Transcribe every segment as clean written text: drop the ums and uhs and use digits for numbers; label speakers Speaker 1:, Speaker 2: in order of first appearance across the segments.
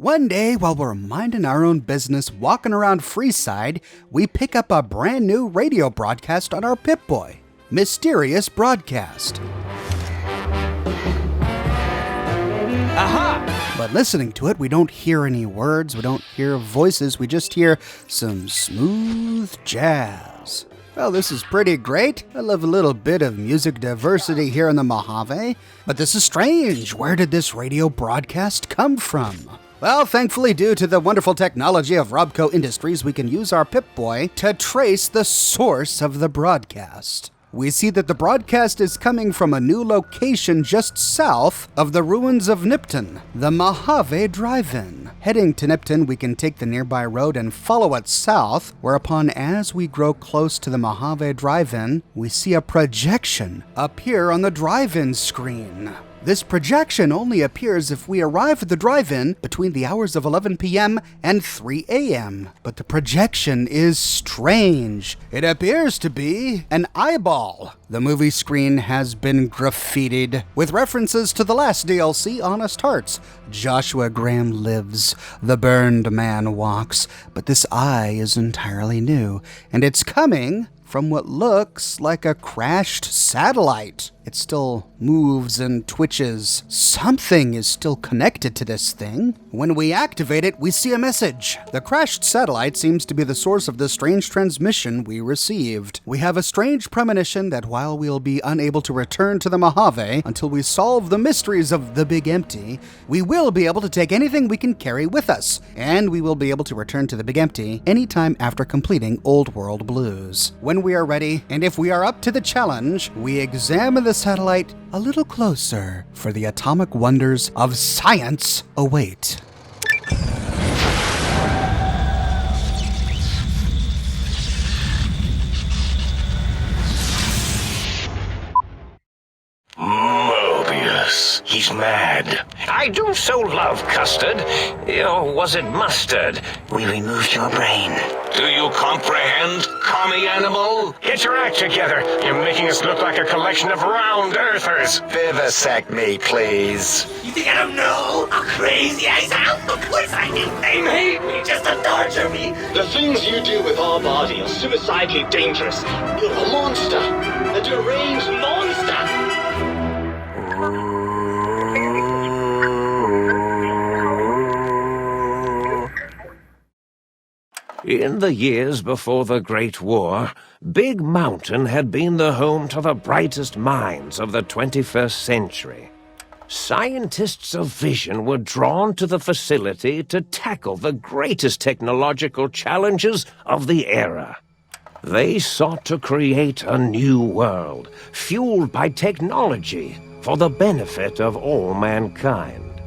Speaker 1: One day, while we're minding our own business walking around Freeside, we pick up a brand new radio broadcast on our Pip-Boy. Mysterious Broadcast. Aha! But listening to it, we don't hear any words, we don't hear voices, we just hear some smooth jazz. Well, this is pretty great. I love a little bit of music diversity here in the Mojave. But this is strange. Where did this radio broadcast come from? Well, thankfully, due to the wonderful technology of Robco Industries, we can use our Pip-Boy to trace the source of the broadcast. We see that the broadcast is coming from a new location just south of the ruins of Nipton, the Mojave Drive-In. Heading to Nipton, we can take the nearby road and follow it south, whereupon as we grow close to the Mojave Drive-In, we see a projection appear on the drive-in screen. This projection only appears if we arrive at the drive-in between the hours of 11 p.m. and 3 a.m. But the projection is strange. It appears to be an eyeball. The movie screen has been graffitied with references to the last DLC, Honest Hearts. Joshua Graham lives, the burned man walks, but this eye is entirely new, and it's coming from what looks like a crashed satellite. It still moves and twitches. Something is still connected to this thing. When we activate it, we see a message. The crashed satellite seems to be the source of the strange transmission we received. We have a strange premonition that while we'll be unable to return to the Mojave until we solve the mysteries of the Big Empty, we will be able to take anything we can carry with us, and we will be able to return to the Big Empty anytime after completing Old World Blues. When we are ready, and if we are up to the challenge, we examine the satellite a little closer, for the atomic wonders of science await.
Speaker 2: Mobius. He's mad. I do so love custard. Or was it mustard? We removed your brain. Do you comprehend, commie animal? Get your act together. You're making us look like a collection of round earthers.
Speaker 3: Vivisect me, please.
Speaker 4: You think I don't know how crazy I sound? Of course I do. They made me just to torture me.
Speaker 5: The things you do with our body are suicidally dangerous. You're a monster. A deranged monster.
Speaker 2: In the years before the Great War, Big Mountain had been the home to the brightest minds of the 21st century. Scientists of vision were drawn to the facility to tackle the greatest technological challenges of the era. They sought to create a new world, fueled by technology for the benefit of all mankind.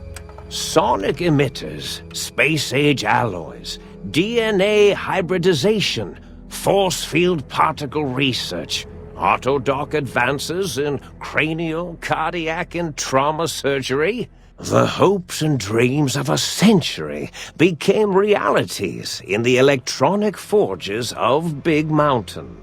Speaker 2: Sonic emitters, space-age alloys, DNA hybridization, force field particle research, autodoc advances in cranial, cardiac, and trauma surgery. The hopes and dreams of a century became realities in the electronic forges of Big Mountain.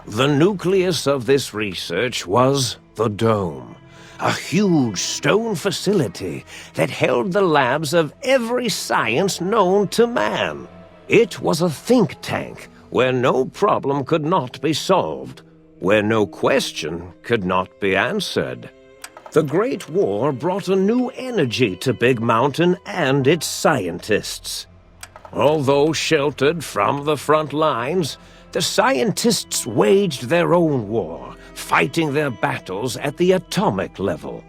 Speaker 2: The nucleus of this research was the Dome, a huge stone facility that held the labs of every science known to man. It was a think tank where no problem could not be solved, where no question could not be answered. The Great War brought a new energy to Big Mountain and its scientists. Although sheltered from the front lines, the scientists waged their own war, fighting their battles at the atomic level.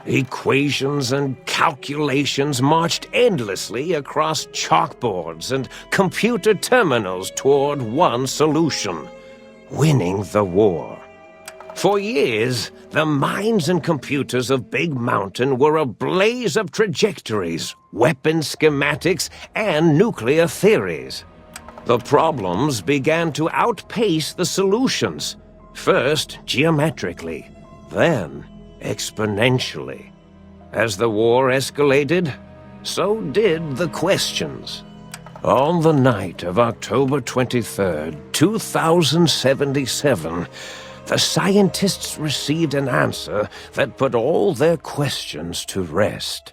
Speaker 2: Equations and calculations marched endlessly across chalkboards and computer terminals toward one solution: winning the war. For years, the minds and computers of Big Mountain were a blaze of trajectories, weapon schematics, and nuclear theories. The problems began to outpace the solutions, first geometrically, then exponentially. As the war escalated, so did the questions. On the night of October 23rd, 2077, the scientists received an answer that put all their questions to rest.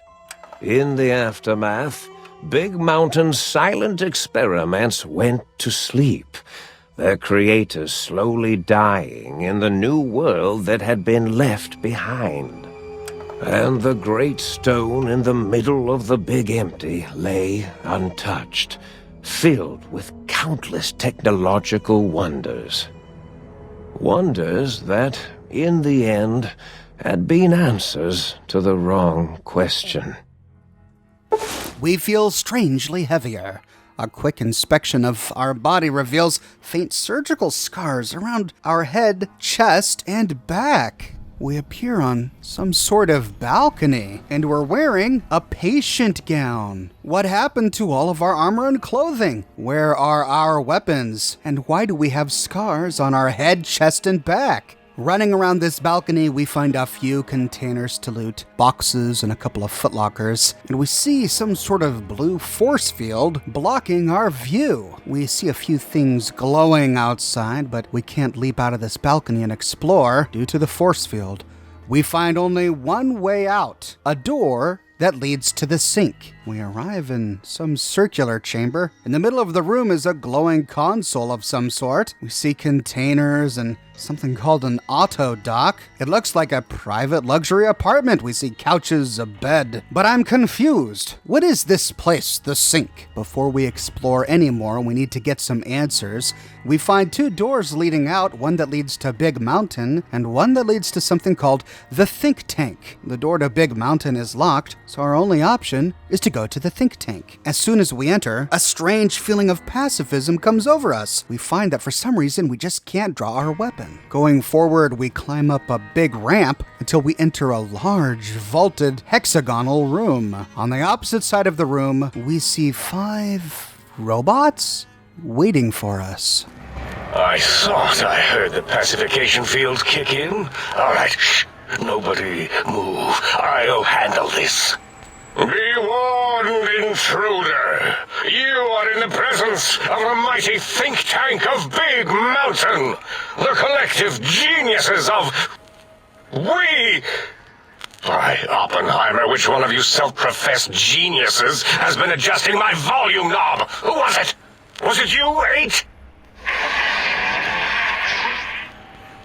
Speaker 2: In the aftermath, Big Mountain's silent experiments went to sleep, their creators slowly dying in the new world that had been left behind. And the great stone in the middle of the Big Empty lay untouched, filled with countless technological wonders. Wonders that, in the end, had been answers to the wrong question.
Speaker 1: We feel strangely heavier. A quick inspection of our body reveals faint surgical scars around our head, chest, and back. We appear on some sort of balcony, and we're wearing a patient gown. What happened to all of our armor and clothing? Where are our weapons? And why do we have scars on our head, chest, and back? Running around this balcony, we find a few containers to loot, boxes and a couple of footlockers, and we see some sort of blue force field blocking our view. We see a few things glowing outside, but we can't leap out of this balcony and explore due to the force field. We find only one way out, a door that leads to the sink. We arrive in some circular chamber. In the middle of the room is a glowing console of some sort. We see containers and something called an auto dock. It looks like a private luxury apartment. We see couches, a bed. But I'm confused. What is this place, the sink? Before we explore anymore, we need to get some answers. We find two doors leading out, one that leads to Big Mountain and one that leads to something called the think tank. The door to Big Mountain is locked, so our only option is to go to the think tank. As soon as we enter, a strange feeling of pacifism comes over us. We find that for some reason we just can't draw our weapon. Going forward, we climb up a big ramp until we enter a large, vaulted, hexagonal room. On the opposite side of the room, we see 5 robots waiting for us.
Speaker 3: I thought I heard the pacification field kick in. All right, shh. Nobody move. I'll handle this. Be warned, intruder. You are in the presence of the mighty think tank of Big Mountain. The collective geniuses of... We... By Oppenheimer, which one of you self-professed geniuses has been adjusting my volume knob? Who was it? Was it you, 8?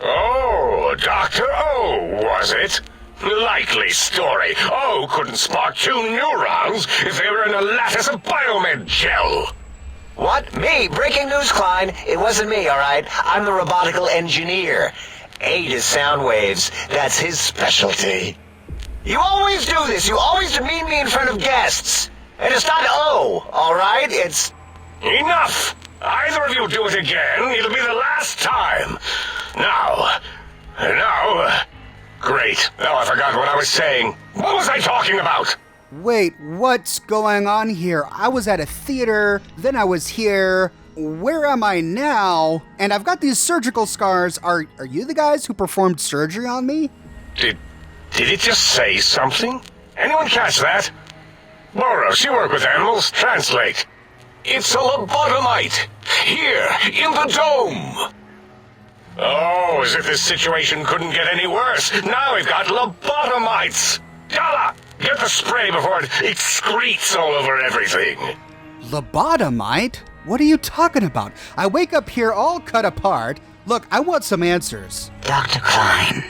Speaker 3: Oh, Dr. O, was it? Likely story. O couldn't spark 2 neurons if they were in a lattice of biomed gel.
Speaker 4: What? Me? Breaking news, Klein. It wasn't me, all right? I'm the robotical engineer. 8 is sound waves. That's his specialty. You always do this. You always demean me in front of guests. And it's not O, all right? It's...
Speaker 3: Enough! Either of you do it again, it'll be the last time. Now... Great. Now I forgot what I was saying. What was I talking about?
Speaker 1: Wait, what's going on here? I was at a theater, then I was here. Where am I now? And I've got these surgical scars. Are you the guys who performed surgery on me?
Speaker 3: Did it just say something? Anyone catch that? Boros, you work with animals. Translate. It's a lobotomite. Here, in the dome. Oh, as if this situation couldn't get any worse. Now we've got lobotomites. Gala, get the spray before it excretes all over everything.
Speaker 1: Lobotomite? What are you talking about? I wake up here all cut apart. Look, I want some answers.
Speaker 6: Dr. Klein,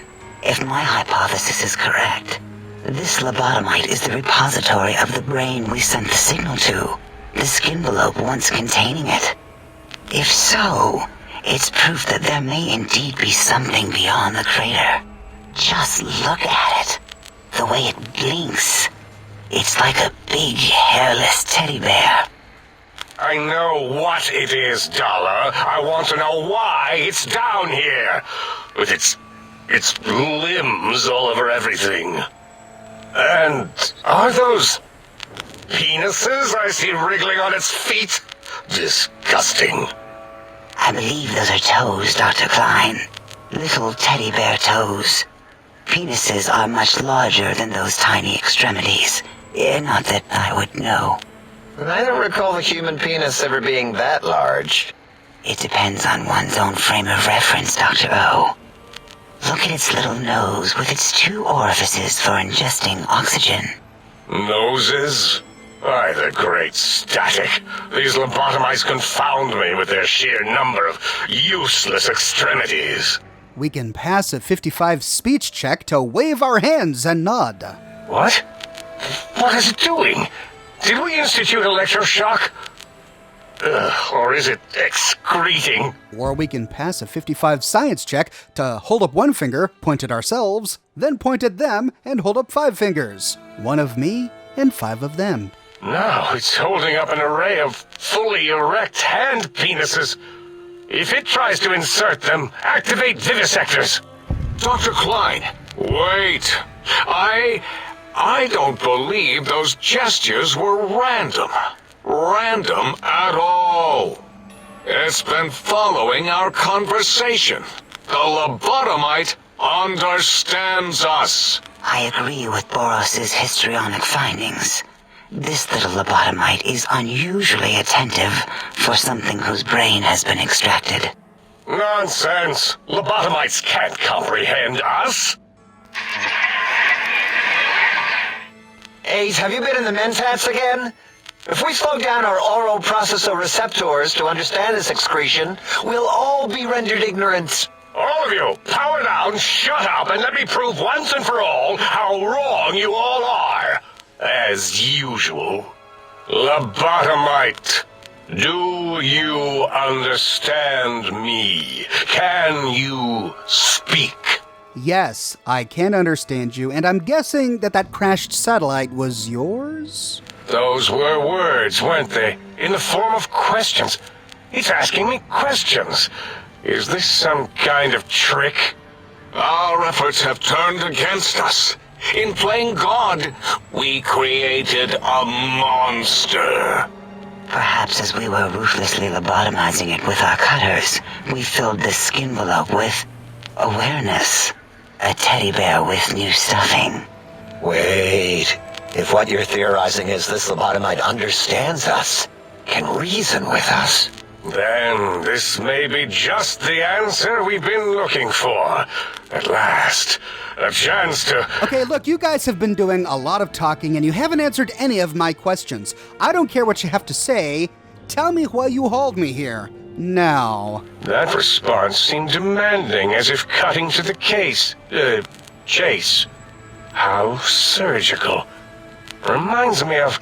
Speaker 6: if my hypothesis is correct, this lobotomite is the repository of the brain we sent the signal to, the skin envelope once containing it. If so, it's proof that there may indeed be something beyond the crater. Just look at it. The way it blinks. It's like a big, hairless teddy bear.
Speaker 3: I know what it is, Dollar. I want to know why it's down here. With its limbs all over everything. And are those penises I see wriggling on its feet? Disgusting.
Speaker 6: I believe those are toes, Dr. Klein. Little teddy bear toes. Penises are much larger than those tiny extremities. Not that I would know.
Speaker 4: I don't recall the human penis ever being that large.
Speaker 6: It depends on one's own frame of reference, Dr. O. Look at its little nose with its 2 orifices for ingesting oxygen.
Speaker 3: Noses? By the great static, these lobotomites confound me with their sheer number of useless extremities.
Speaker 1: We can pass a 55 speech check to wave our hands and nod.
Speaker 3: What? What is it doing? Did we institute electroshock? Or is it excreting?
Speaker 1: Or we can pass a 55 science check to hold up one finger, point at ourselves, then point at them and hold up 5 fingers. 1 of me and 5 of them.
Speaker 3: Now it's holding up an array of fully erect hand penises. If it tries to insert them, activate vivisectors.
Speaker 7: Dr. Klein, wait. I don't believe those gestures were random. Random at all. It's been following our conversation. The lobotomite understands us.
Speaker 6: I agree with Boros's histrionic findings. This little lobotomite is unusually attentive for something whose brain has been extracted.
Speaker 3: Nonsense! Lobotomites can't comprehend us!
Speaker 4: 8, have you been in the mentats again? If we slow down our oral processoreceptors to understand this excretion, we'll all be rendered ignorant.
Speaker 3: All of you, power down, shut up, and let me prove once and for all how wrong you all are. As usual. Lobotomite, do you understand me? Can you speak?
Speaker 1: Yes, I can understand you, and I'm guessing that crashed satellite was yours?
Speaker 3: Those were words, weren't they? In the form of questions. It's asking me questions. Is this some kind of trick?
Speaker 7: Our efforts have turned against us. In playing God, we created a monster.
Speaker 6: Perhaps as we were ruthlessly lobotomizing it with our cutters, we filled the skin envelope with awareness. A teddy bear with new stuffing.
Speaker 4: Wait. If what you're theorizing is this lobotomite understands us, can reason with us,
Speaker 3: then this may be just the answer we've been looking for. At last, a chance to...
Speaker 1: Okay, look, you guys have been doing a lot of talking and you haven't answered any of my questions. I don't care what you have to say. Tell me why you hauled me here. Now.
Speaker 3: That response seemed demanding, as if cutting to the chase. How surgical. Reminds me of...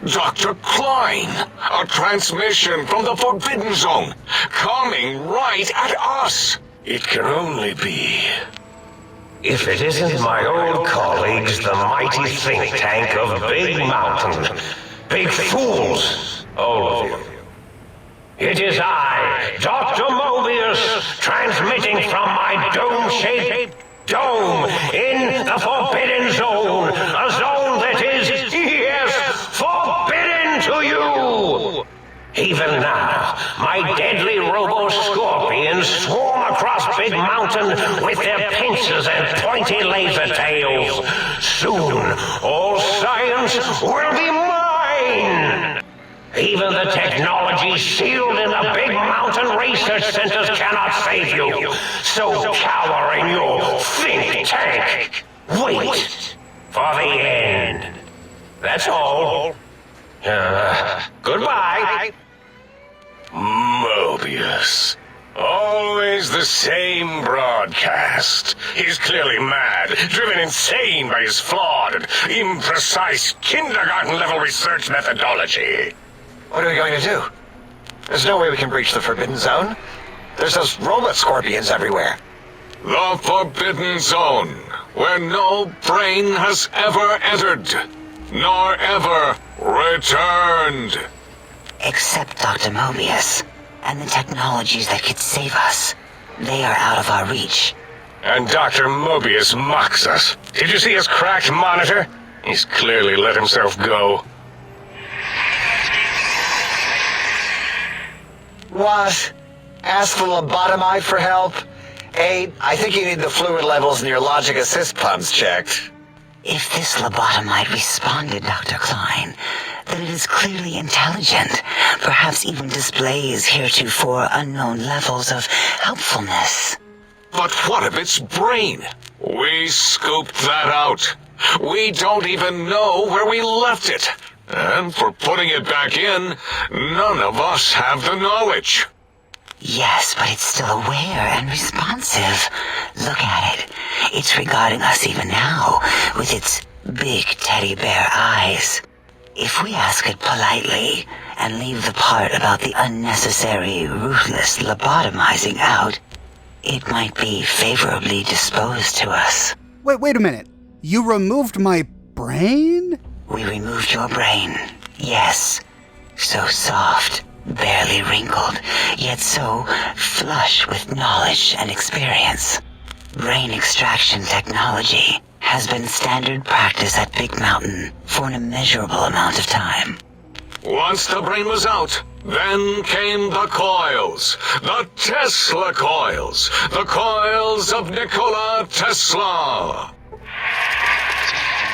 Speaker 7: Dr. Klein, a transmission from the Forbidden Zone, coming right at us.
Speaker 3: It can only be...
Speaker 2: If it isn't my old colleagues, the mighty think tank of Big Mountain. Big fools, all of you. It is I, Dr. Mobius, transmitting from my dome-shaped dome in the Forbidden Zone. A zone that is, yes, forbidden to you. Even now, my deadly robo-scorpions swarm across Big Mountain with their pincers and pointy laser tails. Soon, all science will be mine. Even the technology sealed in the Big Mountain research centers cannot save you. So cower in your think tank. Wait for the end. That's all. Goodbye.
Speaker 3: Mobius. Always the same broadcast. He's clearly mad, driven insane by his flawed and imprecise kindergarten-level research methodology.
Speaker 4: What are we going to do? There's no way we can breach the Forbidden Zone. There's those robot scorpions everywhere.
Speaker 7: The Forbidden Zone, where no brain has ever entered, nor ever returned.
Speaker 6: Except Dr. Mobius, and the technologies that could save us. They are out of our reach.
Speaker 3: And Dr. Mobius mocks us. Did you see his cracked monitor? He's clearly let himself go.
Speaker 4: What? Ask the lobotomite for help? 8, I think you need the fluid levels in your logic assist pumps checked.
Speaker 6: If this lobotomite responded, Dr. Klein, then it is clearly intelligent, perhaps even displays heretofore unknown levels of helpfulness.
Speaker 7: But what of its brain? We scooped that out. We don't even know where we left it. And for putting it back in, none of us have the knowledge.
Speaker 6: Yes, but it's still aware and responsive. Look at it. It's regarding us even now, with its big teddy bear eyes. If we ask it politely, and leave the part about the unnecessary, ruthless lobotomizing out, it might be favorably disposed to us.
Speaker 1: Wait a minute. You removed my brain?
Speaker 6: We removed your brain, yes. So soft, barely wrinkled, yet so flush with knowledge and experience. Brain extraction technology has been standard practice at Big Mountain for an immeasurable amount of time.
Speaker 7: Once the brain was out, then came the coils. The Tesla coils. The coils of Nikola Tesla.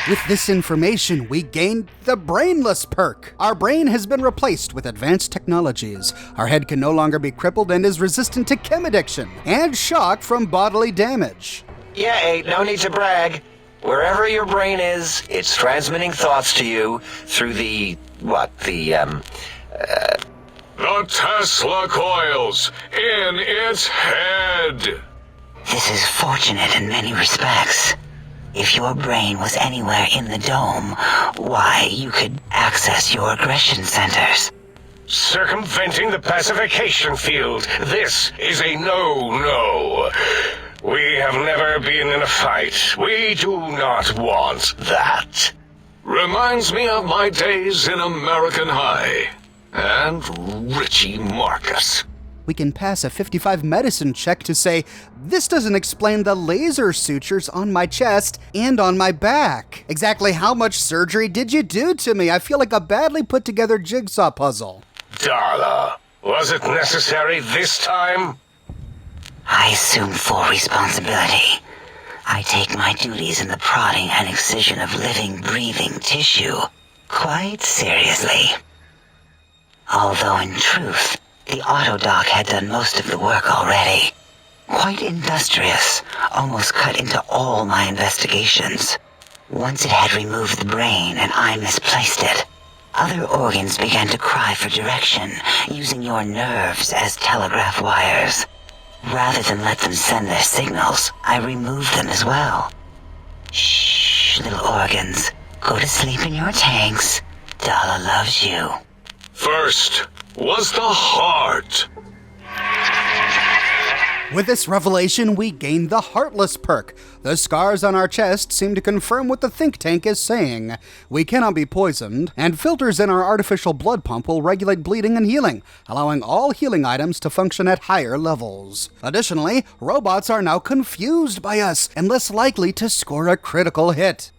Speaker 1: With this information, we gained the Brainless perk. Our brain has been replaced with advanced technologies. Our head can no longer be crippled and is resistant to chem addiction and shock from bodily damage.
Speaker 4: Yeah, Eight, no need to brag. Wherever your brain is, it's transmitting thoughts to you through the
Speaker 7: Tesla coils in its head.
Speaker 6: This is fortunate in many respects. If your brain was anywhere in the dome, why, you could access your aggression centers.
Speaker 3: Circumventing the pacification field. This is a no-no. We have never been in a fight. We do not want that.
Speaker 7: Reminds me of my days in American High. And Richie Marcus.
Speaker 1: We can pass a 55 medicine check to say, this doesn't explain the laser sutures on my chest and on my back. Exactly how much surgery did you do to me? I feel like a badly put together jigsaw puzzle.
Speaker 3: Darla, was it necessary this time?
Speaker 6: I assume full responsibility. I take my duties in the prodding and excision of living, breathing tissue quite seriously. Although in truth, the Autodoc had done most of the work already. Quite industrious, almost cut into all my investigations. Once it had removed the brain and I misplaced it, other organs began to cry for direction, using your nerves as telegraph wires. Rather than let them send their signals, I removed them as well. Shh, little organs. Go to sleep in your tanks. Dala loves you.
Speaker 7: First was the heart.
Speaker 1: With this revelation, we gained the heartless perk. The scars on our chest seem to confirm what the think tank is saying. We cannot be poisoned, and filters in our artificial blood pump will regulate bleeding and healing, allowing all healing items to function at higher levels. Additionally, robots are now confused by us and less likely to score a critical hit.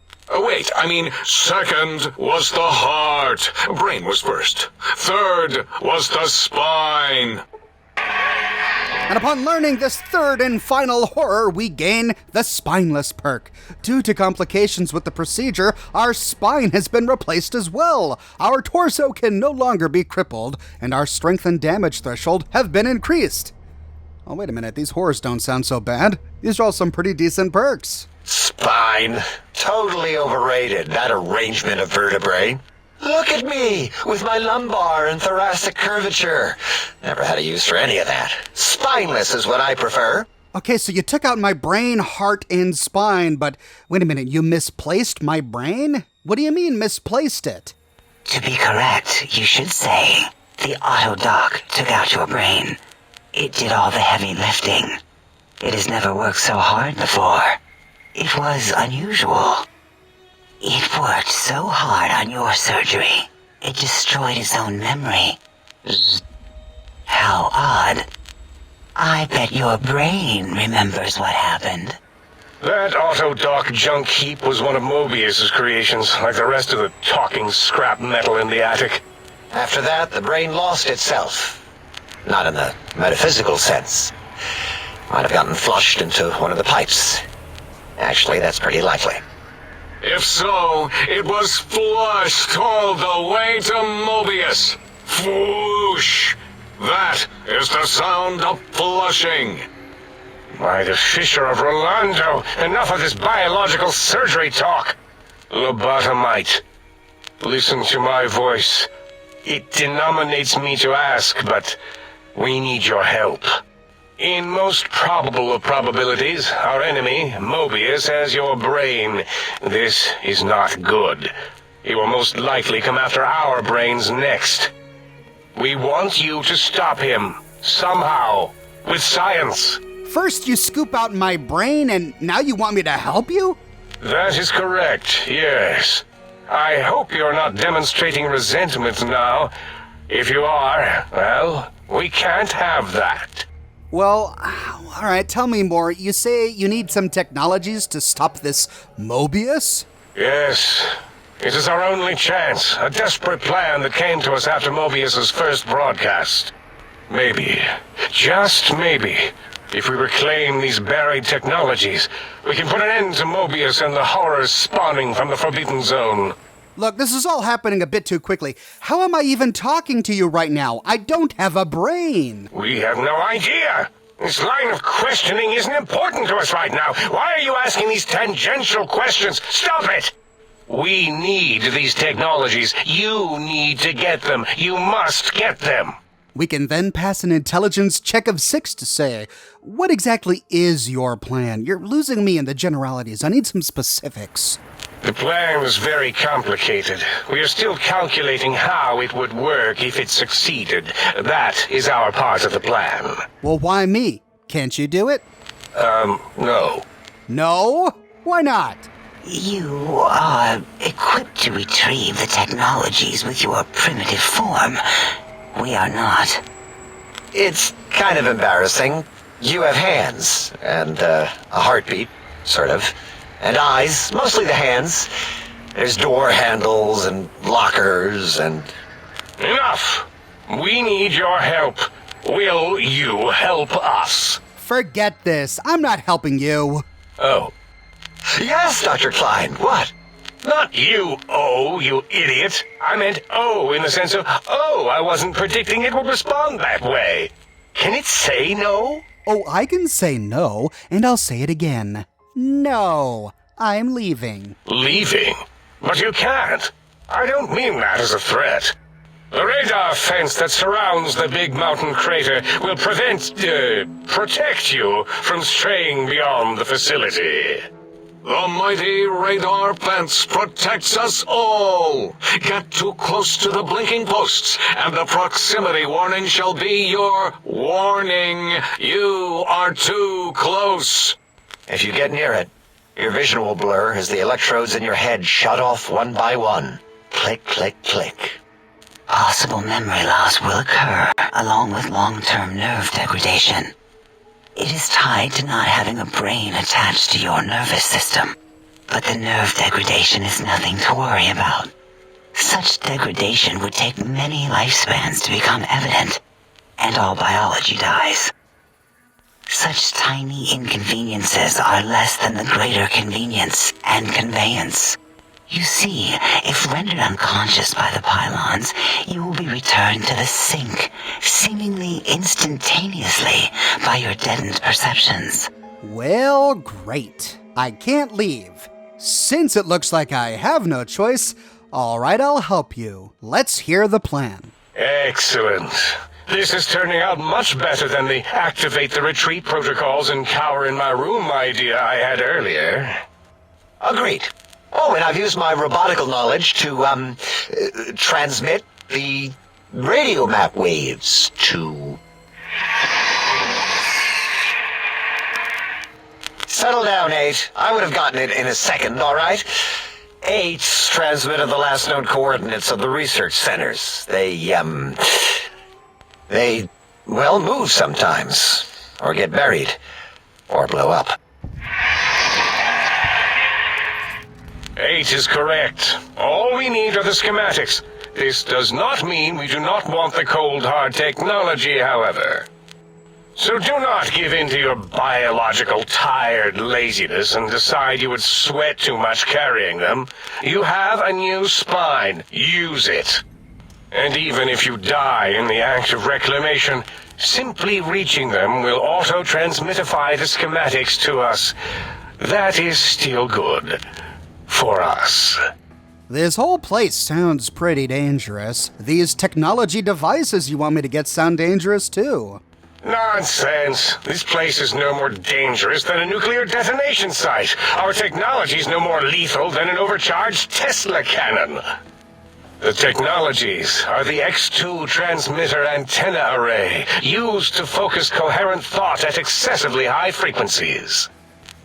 Speaker 7: Second was the heart. Brain was first. Third was the spine.
Speaker 1: And upon learning this third and final horror, we gain the spineless perk. Due to complications with the procedure, our spine has been replaced as well. Our torso can no longer be crippled, and our strength and damage threshold have been increased. Oh, wait a minute, these horrors don't sound so bad. These are all some pretty decent perks.
Speaker 4: spine. Totally overrated, that arrangement of vertebrae. Look at me, with my lumbar and thoracic curvature. Never had a use for any of that. Spineless is what I prefer.
Speaker 1: Okay, so you took out my brain, heart, and spine, but wait a minute, you misplaced my brain? What do you mean, misplaced it?
Speaker 6: To be correct, you should say, the Autodoc took out your brain. It did all the heavy lifting. It has never worked so hard before. It was unusual. It worked so hard on your surgery, it destroyed its own memory. How odd. I bet your brain remembers what happened.
Speaker 3: That Autodoc junk heap was one of Mobius's creations, like the rest of the talking scrap metal in the attic.
Speaker 4: After that, the brain lost itself. Not in the metaphysical sense. Might have gotten flushed into one of the pipes. Actually, that's pretty likely.
Speaker 7: If so, it was flushed all the way to Mobius. Flush! That is the sound of flushing.
Speaker 3: By the Fisher of Rolando, enough of this biological surgery talk. Lobotomite, listen to my voice. It denominates me to ask, but we need your help. In most probable of probabilities, our enemy, Mobius, has your brain. This is not good. He will most likely come after our brains next. We want you to stop him, somehow, with science.
Speaker 1: First you scoop out my brain, and now you want me to help you?
Speaker 3: That is correct, yes. I hope you're not demonstrating resentment now. If you are, well, we can't have that.
Speaker 1: Well, all right, tell me more. You say you need some technologies to stop this Mobius?
Speaker 3: Yes. It is our only chance, a desperate plan that came to us after Mobius's first broadcast. Maybe, just maybe, if we reclaim these buried technologies, we can put an end to Mobius and the horrors spawning from the Forbidden Zone.
Speaker 1: Look, this is all happening a bit too quickly. How am I even talking to you right now? I don't have a brain.
Speaker 3: We have no idea. This line of questioning isn't important to us right now. Why are you asking these tangential questions? Stop it! We need these technologies. You need to get them. You must get them.
Speaker 1: We can then pass an intelligence check of 6 to say, what exactly is your plan? You're losing me in the generalities. I need some specifics.
Speaker 3: The plan is very complicated. We are still calculating how it would work if it succeeded. That is our part of the plan.
Speaker 1: Well, why me? Can't you do it?
Speaker 3: No.
Speaker 1: No? Why not?
Speaker 6: You are equipped to retrieve the technologies with your primitive form. We are not.
Speaker 4: It's kind of embarrassing. You have hands, and a heartbeat, sort of. And eyes, mostly the hands. There's door handles and lockers and...
Speaker 3: Enough! We need your help. Will you help us?
Speaker 1: Forget this. I'm not helping you.
Speaker 3: Oh.
Speaker 4: Yes, Dr. Klein, what?
Speaker 3: Not you, oh, you idiot. I meant oh in the sense of, oh, I wasn't predicting it would respond that way. Can it say no?
Speaker 1: Oh, I can say no, and I'll say it again. No, I'm leaving.
Speaker 3: Leaving? But you can't. I don't mean that as a threat. The radar fence that surrounds the big mountain crater will protect you from straying beyond the facility.
Speaker 7: The mighty radar fence protects us all. Get too close to the blinking posts, and the proximity warning shall be your warning. You are too close.
Speaker 4: If you get near it, your vision will blur as the electrodes in your head shut off one by one. Click, click, click.
Speaker 6: Possible memory loss will occur, along with long-term nerve degradation. It is tied to not having a brain attached to your nervous system, but the nerve degradation is nothing to worry about. Such degradation would take many lifespans to become evident, and all biology dies. Such tiny inconveniences are less than the greater convenience and conveyance. You see, if rendered unconscious by the pylons, you will be returned to the sink, seemingly instantaneously by your deadened perceptions.
Speaker 1: Well, great. I can't leave. Since it looks like I have no choice, all right, I'll help you. Let's hear the plan.
Speaker 3: Excellent. This is turning out much better than the activate the retreat protocols and cower in my room idea I had earlier.
Speaker 4: Agreed. Oh, and I've used my robotical knowledge to, transmit the radio map waves to... Settle down, 8. I would have gotten it in a second, all right? 8's transmitted the last known coordinates of the research centers. They, well, move sometimes. Or get buried. Or blow up.
Speaker 3: 8 is correct. All we need are the schematics. This does not mean we do not want the cold hard technology, however. So do not give in to your biological tired laziness and decide you would sweat too much carrying them. You have a new spine. Use it. And even if you die in the act of reclamation, simply reaching them will auto-transmitify the schematics to us. That is still good. for us.
Speaker 1: This whole place sounds pretty dangerous. These technology devices you want me to get sound dangerous too.
Speaker 3: Nonsense. This place is no more dangerous than a nuclear detonation site. Our technology's no more lethal than an overcharged Tesla cannon. The technologies are the X2 transmitter antenna array, used to focus coherent thought at excessively high frequencies.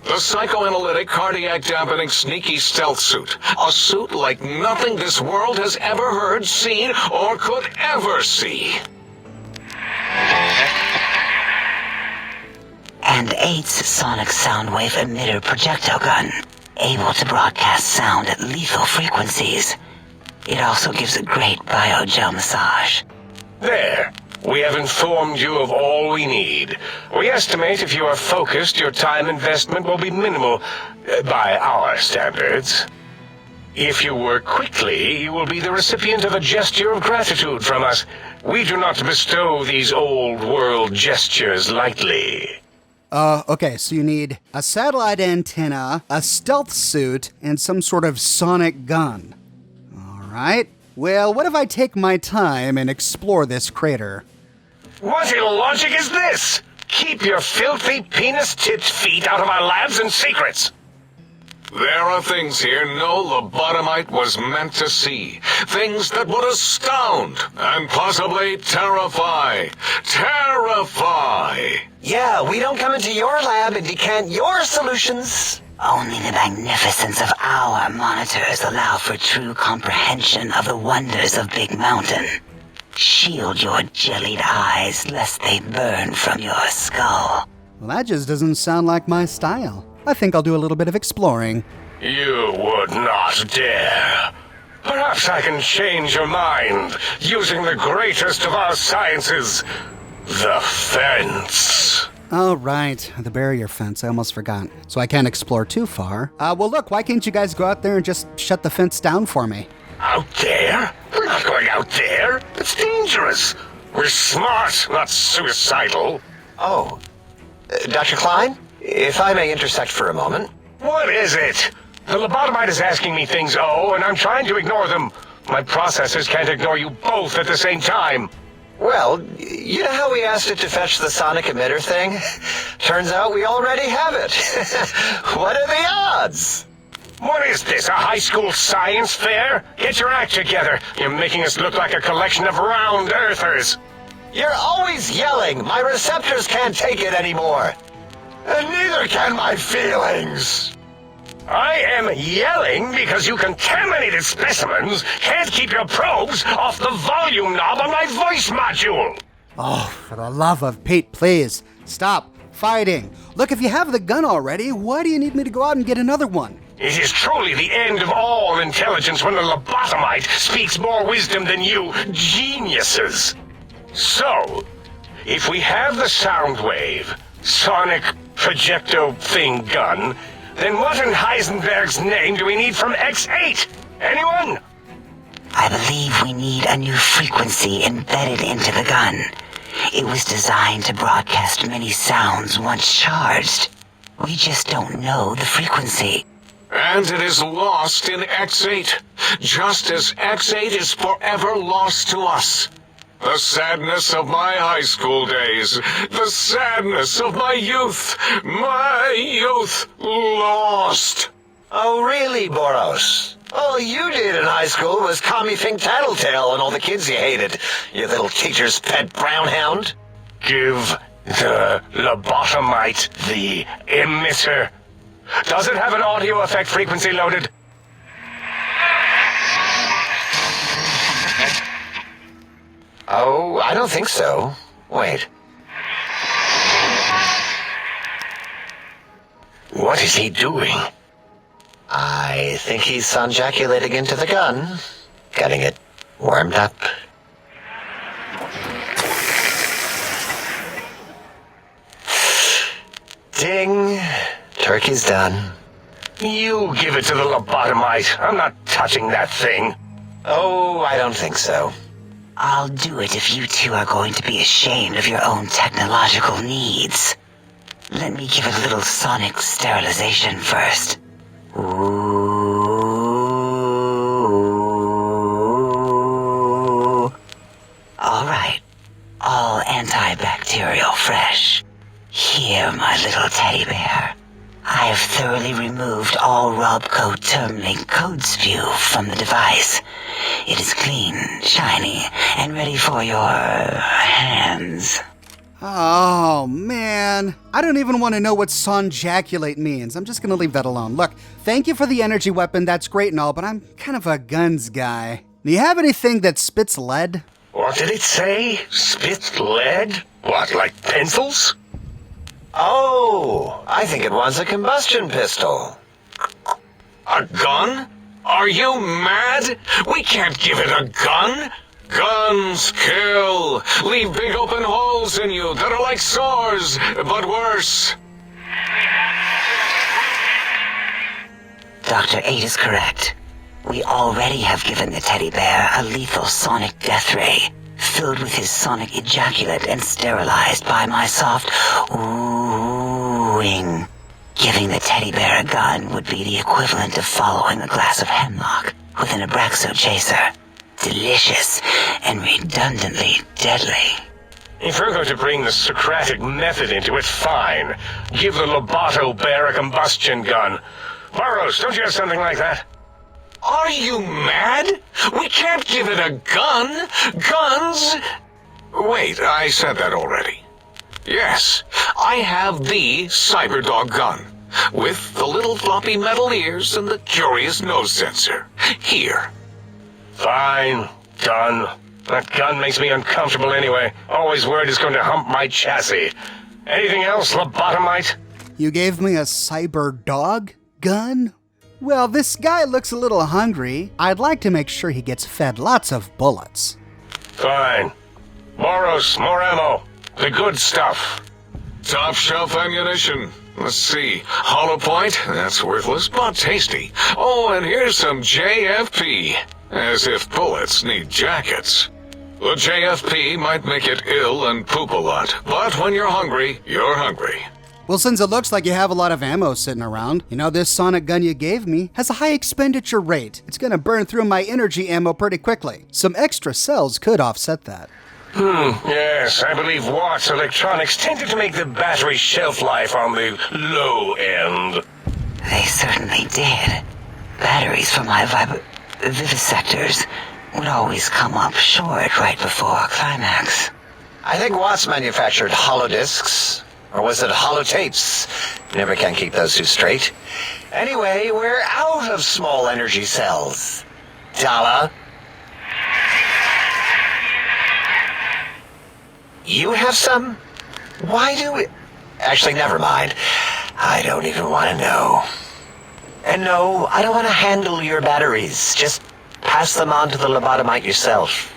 Speaker 7: The psychoanalytic, cardiac dampening, sneaky stealth suit. A suit like nothing this world has ever heard, seen, or could ever see.
Speaker 6: And 8's sonic soundwave emitter projectile gun, able to broadcast sound at lethal frequencies. It also gives a great biogel massage.
Speaker 3: There. We have informed you of all we need. We estimate if you are focused, your time investment will be minimal, by our standards. If you work quickly, you will be the recipient of a gesture of gratitude from us. We do not bestow these old world gestures lightly.
Speaker 1: Okay, so you need a satellite antenna, a stealth suit, and some sort of sonic gun. Alright. Well, what if I take my time and explore this crater?
Speaker 3: What illogic is this? Keep your filthy, penis-tipped feet out of our labs and secrets.
Speaker 7: There are things here no lobotomite was meant to see. Things that would astound and possibly terrify. Terrify!
Speaker 4: Yeah, we don't come into your lab and decant your solutions.
Speaker 6: Only the magnificence of our monitors allow for true comprehension of the wonders of Big Mountain. Shield your jellied eyes lest they burn from your skull.
Speaker 1: Well, that just doesn't sound like my style. I think I'll do a little bit of exploring.
Speaker 3: You would not dare. Perhaps I can change your mind using the greatest of our sciences, the fence.
Speaker 1: Oh, right. The barrier fence. I almost forgot. So I can't explore too far. Well, look, why can't you guys go out there and just shut the fence down for me?
Speaker 3: Out there? We're not going out there. It's dangerous. We're smart, not suicidal.
Speaker 4: Oh, Dr. Klein, if I may intersect for a moment.
Speaker 3: What is it? The lobotomite is asking me things, and I'm trying to ignore them. My processors can't ignore you both at the same time.
Speaker 4: Well, you know how we asked it to fetch the sonic emitter thing? Turns out we already have it. What are the odds?
Speaker 3: What is this, a high school science fair? Get your act together. You're making us look like a collection of round earthers.
Speaker 4: You're always yelling. My receptors can't take it anymore. And neither can my feelings.
Speaker 3: I am yelling because you contaminated specimens can't keep your probes off the volume knob on my voice module.
Speaker 1: Oh, for the love of Pete, please. Stop fighting. Look, if you have the gun already, why do you need me to go out and get another one?
Speaker 3: It is truly the end of all intelligence when the lobotomite speaks more wisdom than you geniuses. So, if we have the sound wave, sonic projecto thing gun, then what in Heisenberg's name do we need from X8? Anyone?
Speaker 6: I believe we need a new frequency embedded into the gun. It was designed to broadcast many sounds once charged. We just don't know the frequency.
Speaker 7: And it is lost in X8, just as X8 is forever lost to us. The sadness of my high school days, the sadness of my youth lost.
Speaker 4: Oh, really, Boros? All you did in high school was call me Fink Tattletale and all the kids you hated, you little teacher's pet brown hound.
Speaker 3: Give the lobotomite the emitter. Does it have an audio effect frequency loaded?
Speaker 4: Oh, I don't think so. Wait.
Speaker 3: What is he doing?
Speaker 4: I think he's sonjaculating into the gun, getting it warmed up. Ding. Turkey's done.
Speaker 3: You give it to the lobotomite. I'm not touching that thing.
Speaker 4: Oh, I don't think so.
Speaker 6: I'll do it if you two are going to be ashamed of your own technological needs. Let me give it a little sonic sterilization first. Ooh. material fresh. Here, my little teddy bear. I have thoroughly removed all Robcode Termlink code spew from the device. It is clean, shiny, and ready for your hands.
Speaker 1: Oh, man. I don't even want to know what sonjaculate means. I'm just going to leave that alone. Look, thank you for the energy weapon. That's great and all, but I'm kind of a guns guy. Do you have anything that spits lead?
Speaker 3: What did it say? Spit lead? What, like pencils?
Speaker 4: Oh, I think it wants a combustion pistol.
Speaker 7: A gun? Are you mad? We can't give it a gun. Guns kill. Leave big open holes in you that are like sores, but worse.
Speaker 6: Dr. 8 is correct. We already have given the teddy bear a lethal sonic death ray, filled with his sonic ejaculate and sterilized by my soft oohing. Giving the teddy bear a gun would be the equivalent of following a glass of hemlock with an Abraxo chaser. Delicious and redundantly deadly.
Speaker 3: If you're going to bring the Socratic method into it, fine. Give the Loboto bear a combustion gun. Burroughs, don't you have something like that?
Speaker 7: Are you mad? We can't give it a gun. Guns? Wait, I said that already. Yes, I have the Cyberdog gun, with the little floppy metal ears and the curious nose sensor. Here.
Speaker 3: Fine. Gun. That gun makes me uncomfortable anyway. Always worried it's going to hump my chassis. Anything else, lobotomite?
Speaker 1: You gave me a Cyberdog gun? Well, this guy looks a little hungry. I'd like to make sure he gets fed lots of bullets.
Speaker 3: Fine. Boros, more ammo. The good stuff.
Speaker 7: Top shelf ammunition. Let's see. Hollow point? That's worthless, but tasty. Oh, and here's some JFP. As if bullets need jackets. The JFP might make it ill and poop a lot, but when you're hungry, you're hungry.
Speaker 1: Well, since it looks like you have a lot of ammo sitting around, you know, this sonic gun you gave me has a high expenditure rate. It's gonna burn through my energy ammo pretty quickly. Some extra cells could offset that.
Speaker 3: Yes, I believe Watts Electronics tended to make the battery shelf life on the low end.
Speaker 6: They certainly did. Batteries for my vivisectors would always come up short right before climax.
Speaker 4: I think Watts manufactured holodiscs. Or was it holotapes? Never can keep those two straight. Anyway, we're out of small energy cells. Dala? You have some? Why do we... Actually, never mind. I don't even want to know. And no, I don't want to handle your batteries. Just pass them on to the lobotomite yourself.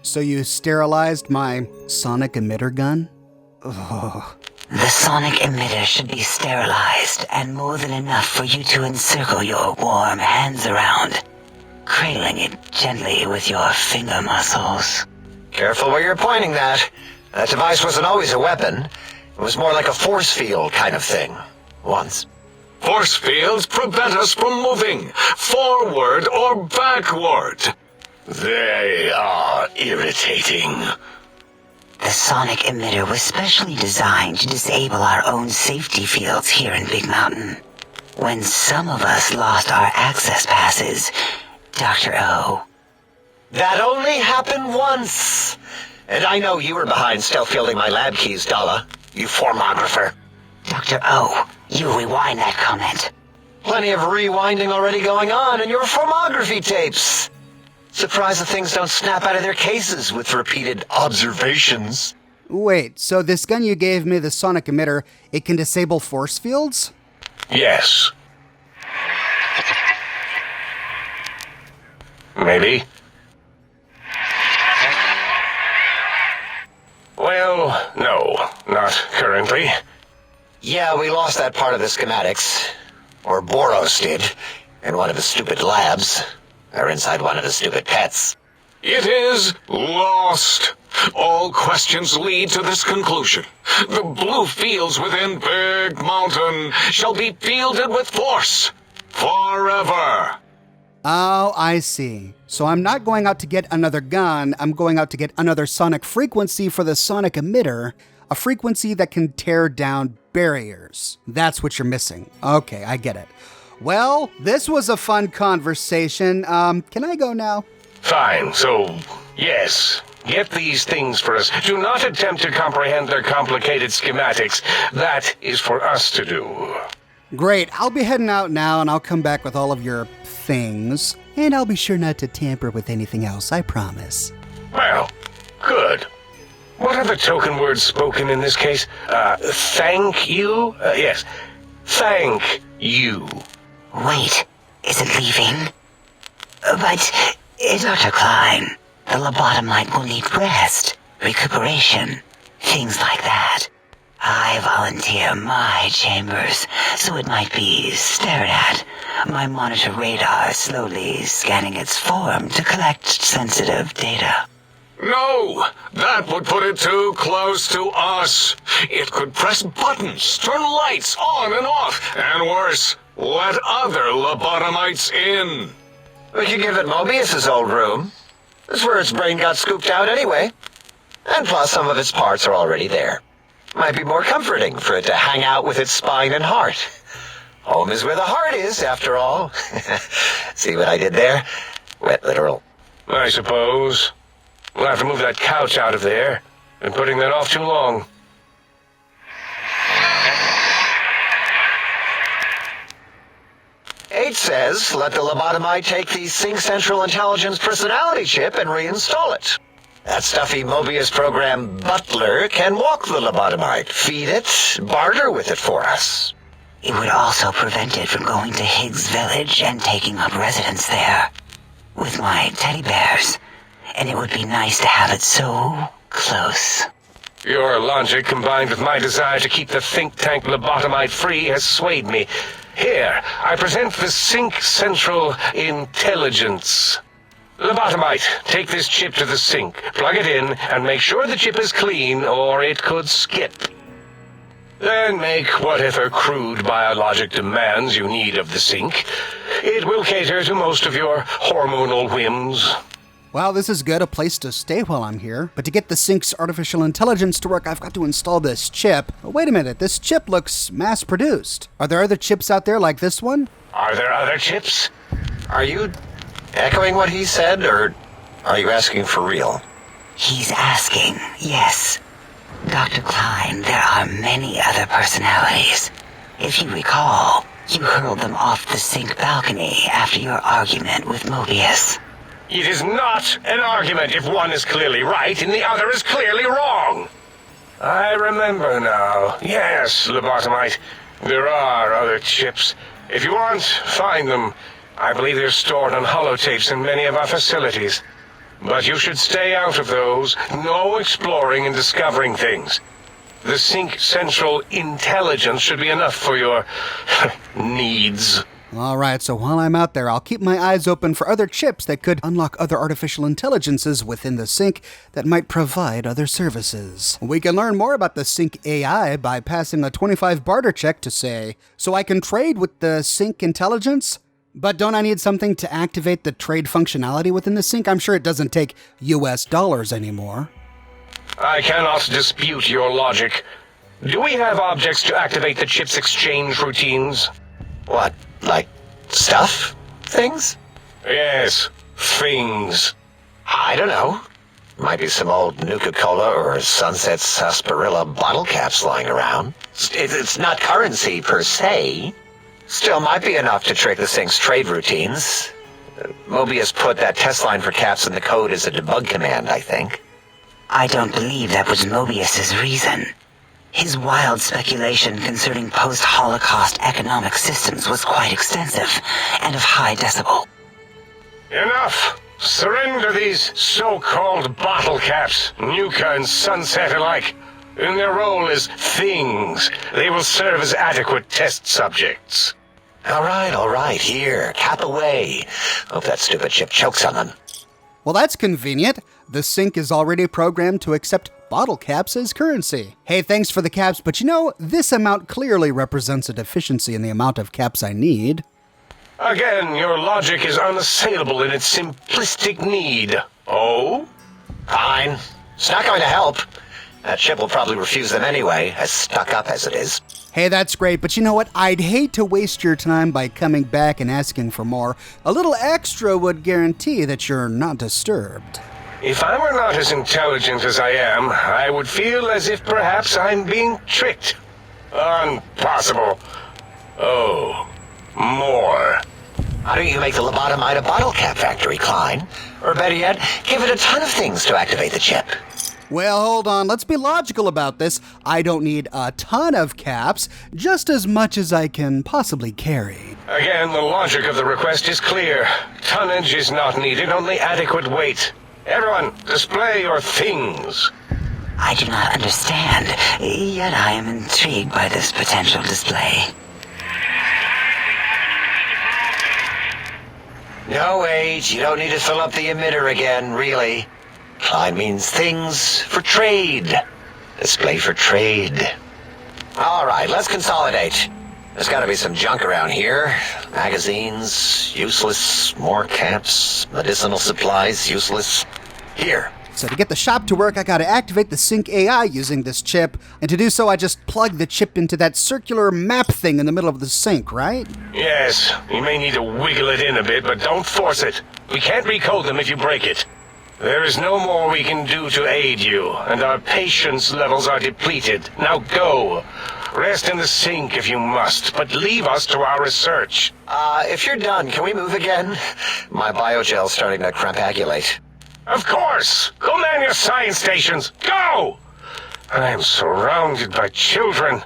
Speaker 1: So you sterilized my sonic emitter gun? Oh.
Speaker 6: The sonic emitter should be sterilized and more than enough for you to encircle your warm hands around, cradling it gently with your finger muscles.
Speaker 4: Careful where you're pointing that. That device wasn't always a weapon. It was more like a force field kind of thing. Once.
Speaker 7: Force fields prevent us from moving forward or backward.
Speaker 3: They are irritating.
Speaker 6: The sonic emitter was specially designed to disable our own safety fields here in Big Mountain. When some of us lost our access passes, Dr. O.
Speaker 4: That only happened once. And I know you were behind stealth fielding my lab keys, Dala. You formographer.
Speaker 6: Dr. O, you rewind that comment.
Speaker 4: Plenty of rewinding already going on in your formography tapes. Surprised the things don't snap out of their cases with repeated observations.
Speaker 1: Wait, so this gun you gave me, the sonic emitter, it can disable force fields?
Speaker 3: Yes. Maybe. Well, no, not currently.
Speaker 4: Yeah, we lost that part of the schematics. Or Boros did, in one of his stupid labs. Or inside one of his stupid pets.
Speaker 7: It is lost. All questions lead to this conclusion. The blue fields within Big Mountain shall be fielded with force. Forever.
Speaker 1: Oh, I see. So I'm not going out to get another gun, I'm going out to get another sonic frequency for the sonic emitter, a frequency that can tear down barriers. That's what you're missing. Okay, I get it. Well, this was a fun conversation. Can I go now?
Speaker 3: Fine, so, yes. Get these things for us. Do not attempt to comprehend their complicated schematics. That is for us to do.
Speaker 1: Great, I'll be heading out now and I'll come back with all of your things. And I'll be sure not to tamper with anything else, I promise.
Speaker 3: Well, good. What are the token words spoken in this case? Thank you? Yes. Thank you.
Speaker 6: Wait, is it leaving? But, Dr. Klein, the lobotomite will need rest, recuperation, things like that. I volunteer my chambers, so it might be stared at. My monitor radar slowly scanning its form to collect sensitive data.
Speaker 7: No! That would put it too close to us. It could press buttons, turn lights on and off, and worse, let other lobotomites in.
Speaker 4: We could give it Mobius's old room. That's where its brain got scooped out anyway. And plus, some of its parts are already there. Might be more comforting for it to hang out with its spine and heart. Home is where the heart is, after all. See what I did there? Wet literal.
Speaker 3: I suppose. We'll have to move that couch out of there. Been putting that off too long.
Speaker 4: H says, let the lobotomite take the Sync Central Intelligence personality chip and reinstall it. That stuffy Mobius program Butler can walk the lobotomite, feed it, barter with it for us.
Speaker 6: It would also prevent it from going to Higgs Village and taking up residence there. With my teddy bears. And it would be nice to have it so close.
Speaker 3: Your logic, combined with my desire to keep the think tank lobotomite free, has swayed me. Here, I present the Sync Central Intelligence. Lobotomite, take this chip to the sink, plug it in, and make sure the chip is clean, or it could skip. Then make whatever crude biologic demands you need of the sink. It will cater to most of your hormonal whims.
Speaker 1: Well, this is good, a place to stay while I'm here. But to get the Sync's artificial intelligence to work, I've got to install this chip. Oh, wait a minute, this chip looks mass-produced. Are there other chips out there like this one?
Speaker 3: Are there other chips?
Speaker 4: Are you echoing what he said, or are you asking for real?
Speaker 6: He's asking, yes. Dr. Klein, there are many other personalities. If you recall, you hurled them off the Sync balcony after your argument with Mobius.
Speaker 3: It is not an argument if one is clearly right and the other is clearly wrong. I remember now. Yes, Lobotomite. There are other chips. If you want, find them. I believe they're stored on holotapes in many of our facilities. But you should stay out of those. No exploring and discovering things. The Sync Central Intelligence should be enough for your needs.
Speaker 1: All right, so while I'm out there, I'll keep my eyes open for other chips that could unlock other artificial intelligences within the Sync that might provide other services. We can learn more about the Sync AI by passing a 25 barter check to say, so I can trade with the Sync intelligence? But don't I need something to activate the trade functionality within the Sync? I'm sure it doesn't take US dollars anymore.
Speaker 3: I cannot dispute your logic. Do we have objects to activate the chip's exchange routines?
Speaker 4: What, like stuff? Things?
Speaker 3: Yes, things.
Speaker 4: I don't know. Might be some old Nuka-Cola or Sunset Sarsaparilla bottle caps lying around. It's not currency per se. Still might be enough to trick the Sync's trade routines. Mobius put that test line for caps in the code as a debug command, I think.
Speaker 6: I don't believe that was Mobius's reason. His wild speculation concerning post-Holocaust economic systems was quite extensive and of high decibel.
Speaker 3: Enough! Surrender these so-called bottle caps, Nuka and Sunset alike. In their role as things, they will serve as adequate test subjects.
Speaker 4: All right, here, cap away. Hope that stupid chip chokes on them.
Speaker 1: Well, that's convenient. The Sync is already programmed to accept bottle caps as currency. Hey, thanks for the caps, but you know, this amount clearly represents a deficiency in the amount of caps I need.
Speaker 3: Again, your logic is unassailable in its simplistic need. Oh?
Speaker 4: Fine. It's not going to help. That chip will probably refuse them anyway, as stuck up as it is.
Speaker 1: Hey, that's great, but you know what? I'd hate to waste your time by coming back and asking for more. A little extra would guarantee that you're not disturbed.
Speaker 3: If I were not as intelligent as I am, I would feel as if perhaps I'm being tricked. Impossible. Oh, more.
Speaker 4: Why don't you make the lobotomite a bottle cap factory, Klein? Or better yet, give it a ton of things to activate the chip.
Speaker 1: Well, hold on. Let's be logical about this. I don't need a ton of caps, just as much as I can possibly carry.
Speaker 3: Again, the logic of the request is clear. Tonnage is not needed, only adequate weight. Everyone, display your things.
Speaker 6: I do not understand, yet I am intrigued by this potential display.
Speaker 4: No, wait, you don't need to fill up the emitter again, really. Klein means things for trade. Display for trade. All right, let's consolidate. There's got to be some junk around here. Magazines, useless. More caps, medicinal supplies, useless. Here.
Speaker 1: So to get the shop to work, I gotta activate the sync AI using this chip, and to do so I just plug the chip into that circular map thing in the middle of the sink, right?
Speaker 3: Yes, you may need to wiggle it in a bit, but don't force it. We can't recode them if you break it. There is no more we can do to aid you, and our patience levels are depleted. Now go. Rest in the sink if you must, but leave us to our research.
Speaker 4: If you're done, can we move again? My biogel's starting to crampagulate.
Speaker 3: Of course! Go man your science stations! Go! I am surrounded by children.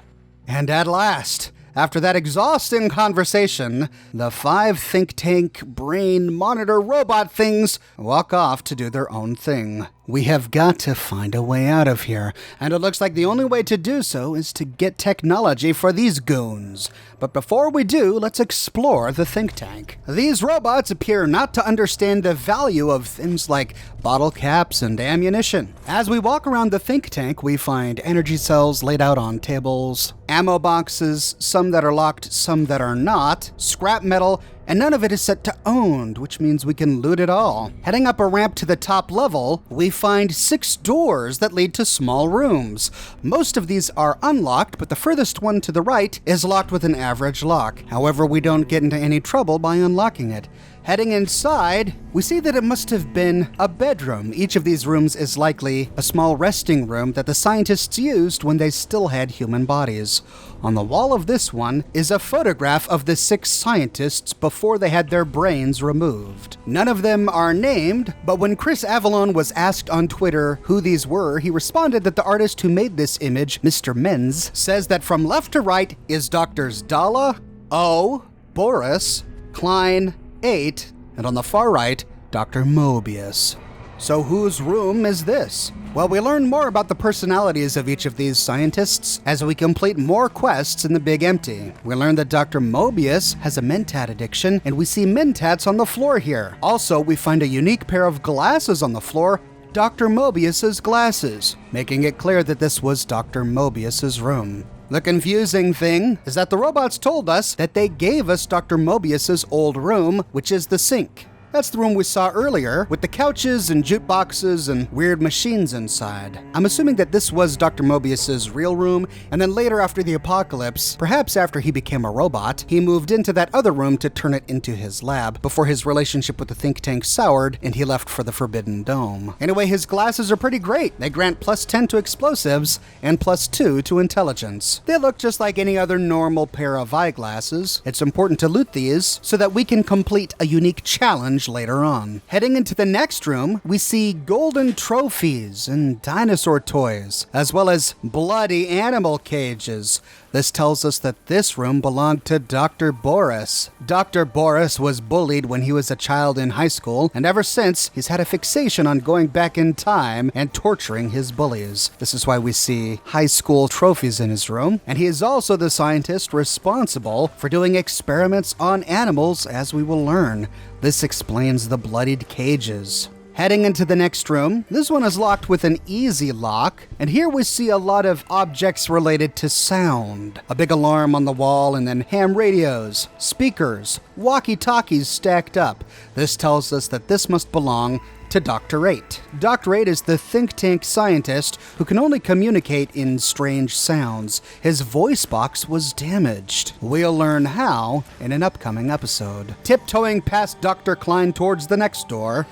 Speaker 1: And at last, after that exhausting conversation, the 5 think tank brain monitor robot things walk off to do their own thing. We have got to find a way out of here, and it looks like the only way to do so is to get technology for these goons. But before we do, let's explore the think tank. These robots appear not to understand the value of things like bottle caps and ammunition. As we walk around the think tank, we find energy cells laid out on tables, ammo boxes, some that are locked, some that are not, scrap metal, and none of it is set to owned, which means we can loot it all. Heading up a ramp to the top level, we find 6 doors that lead to small rooms. Most of these are unlocked, but the furthest one to the right is locked with an average lock. However, we don't get into any trouble by unlocking it. Heading inside, we see that it must have been a bedroom. Each of these rooms is likely a small resting room that the scientists used when they still had human bodies. On the wall of this one is a photograph of the 6 scientists before they had their brains removed. None of them are named, but when Chris Avalon was asked on Twitter who these were, he responded that the artist who made this image, Mr. Menz, says that from left to right is Drs. Dalla, O, Boris, Klein, 8, and on the far right, Dr. Mobius. So whose room is this? Well, we learn more about the personalities of each of these scientists as we complete more quests in the Big Empty. We learn that Dr. Mobius has a mentat addiction, and we see mentats on the floor here. Also, we find a unique pair of glasses on the floor, Dr. Mobius's glasses, making it clear that this was Dr. Mobius's room. The confusing thing is that the robots told us that they gave us Dr. Mobius's old room, which is the sink. That's the room we saw earlier, with the couches and jukeboxes and weird machines inside. I'm assuming that this was Dr. Mobius's real room, and then later after the apocalypse, perhaps after he became a robot, he moved into that other room to turn it into his lab, before his relationship with the think tank soured and he left for the Forbidden Dome. Anyway, his glasses are pretty great. They grant +10 to explosives and +2 to intelligence. They look just like any other normal pair of eyeglasses. It's important to loot these so that we can complete a unique challenge later on. Heading into the next room, we see golden trophies and dinosaur toys, as well as bloody animal cages. This tells us that this room belonged to Dr. Boris. Dr. Boris was bullied when he was a child in high school, and ever since, he's had a fixation on going back in time and torturing his bullies. This is why we see high school trophies in his room, and he is also the scientist responsible for doing experiments on animals, as we will learn. This explains the bloodied cages. Heading into the next room, this one is locked with an easy lock, and here we see a lot of objects related to sound. A big alarm on the wall, and then ham radios, speakers, walkie-talkies stacked up. This tells us that this must belong to Dr. 8. Dr. 8 is the think tank scientist who can only communicate in strange sounds. His voice box was damaged. We'll learn how in an upcoming episode. Tiptoeing past Dr. Klein towards the next door,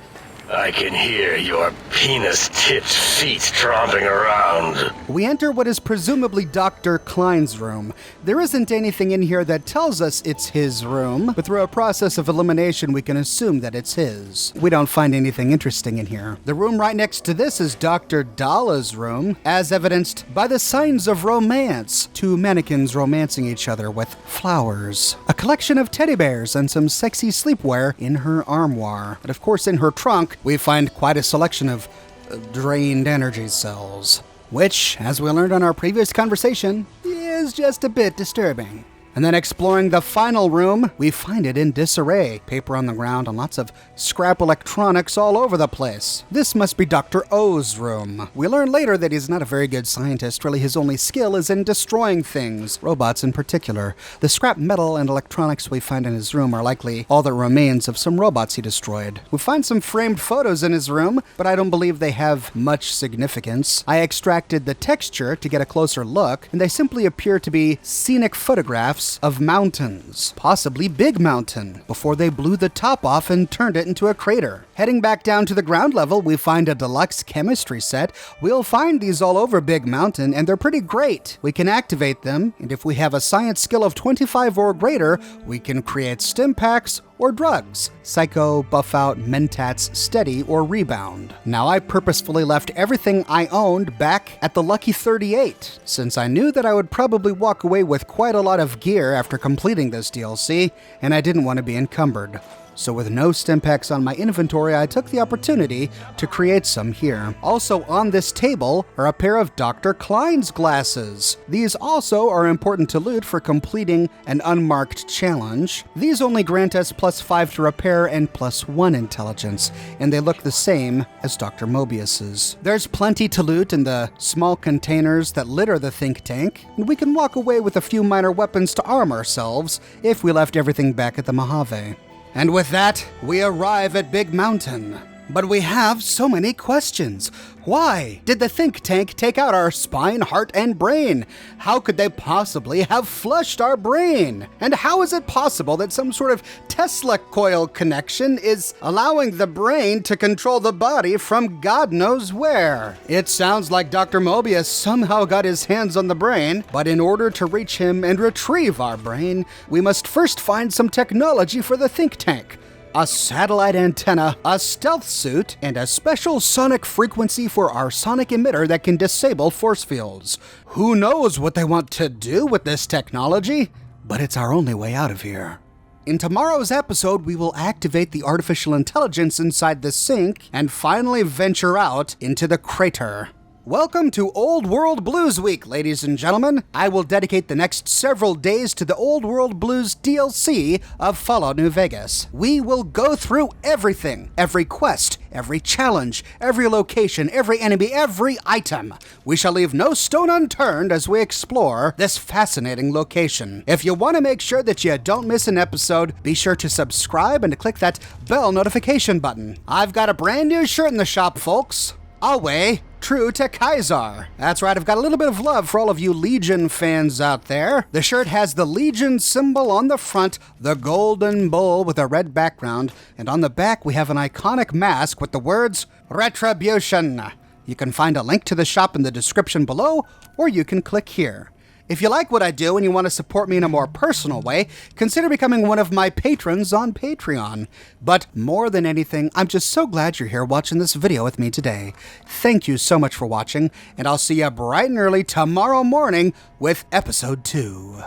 Speaker 3: I can hear your penis-tipped feet tromping around.
Speaker 1: we enter what is presumably Dr. Klein's room. There isn't anything in here that tells us it's his room, but through a process of elimination, we can assume that it's his. We don't find anything interesting in here. The room right next to this is Dr. Dalla's room, as evidenced by the signs of romance. Two mannequins romancing each other with flowers. A collection of teddy bears and some sexy sleepwear in her armoire. And of course, in her trunk, we find quite a selection of drained energy cells, which, as we learned on our previous conversation, is just a bit disturbing. And then exploring the final room, we find it in disarray. Paper on the ground and lots of scrap electronics all over the place. This must be Dr. O's room. We learn later that he's not a very good scientist. Really, his only skill is in destroying things, robots in particular. The scrap metal and electronics we find in his room are likely all that remains of some robots he destroyed. We find some framed photos in his room, but I don't believe they have much significance. I extracted the texture to get a closer look, and they simply appear to be scenic photographs of mountains, possibly Big Mountain, before they blew the top off and turned it into a crater. Heading back down to the ground level, we find a deluxe chemistry set. We'll find these all over Big Mountain, and they're pretty great. We can activate them, and if we have a science skill of 25 or greater, we can create stim packs or drugs. Psycho, Buff Out, Mentats, Steady, or Rebound. Now, I purposefully left everything I owned back at the Lucky 38, since I knew that I would probably walk away with quite a lot of gear after completing this DLC, and I didn't want to be encumbered. So with no stim packs on my inventory, I took the opportunity to create some here. Also on this table are a pair of Dr. Klein's glasses. These also are important to loot for completing an unmarked challenge. These only grant us +5 to repair and +1 intelligence, and they look the same as Dr. Mobius's. There's plenty to loot in the small containers that litter the think tank, and we can walk away with a few minor weapons to arm ourselves if we left everything back at the Mojave. And with that, we arrive at Big Mountain. But we have so many questions. Why did the think tank take out our spine, heart, and brain? How could they possibly have flushed our brain? And how is it possible that some sort of Tesla coil connection is allowing the brain to control the body from God knows where? It sounds like Dr. Mobius somehow got his hands on the brain, but in order to reach him and retrieve our brain, we must first find some technology for the think tank. A satellite antenna, a stealth suit, and a special sonic frequency for our sonic emitter that can disable force fields. Who knows what they want to do with this technology? But it's our only way out of here. In tomorrow's episode, we will activate the artificial intelligence inside the sink and finally venture out into the crater. Welcome to Old World Blues Week, ladies and gentlemen. I will dedicate the next several days to the Old World Blues DLC of Fallout New Vegas. We will go through everything, every quest, every challenge, every location, every enemy, every item. We shall leave no stone unturned as we explore this fascinating location. If you want to make sure that you don't miss an episode, be sure to subscribe and to click that bell notification button. I've got a brand new shirt in the shop, folks. Away, true to Kaiser. That's right, I've got a little bit of love for all of you Legion fans out there. The shirt has the Legion symbol on the front, the golden bull with a red background, and on the back we have an iconic mask with the words, Retribution. You can find a link to the shop in the description below, or you can click here. If you like what I do and you want to support me in a more personal way, consider becoming one of my patrons on Patreon. But more than anything, I'm just so glad you're here watching this video with me today. Thank you so much for watching, and I'll see you bright and early tomorrow morning with episode 2.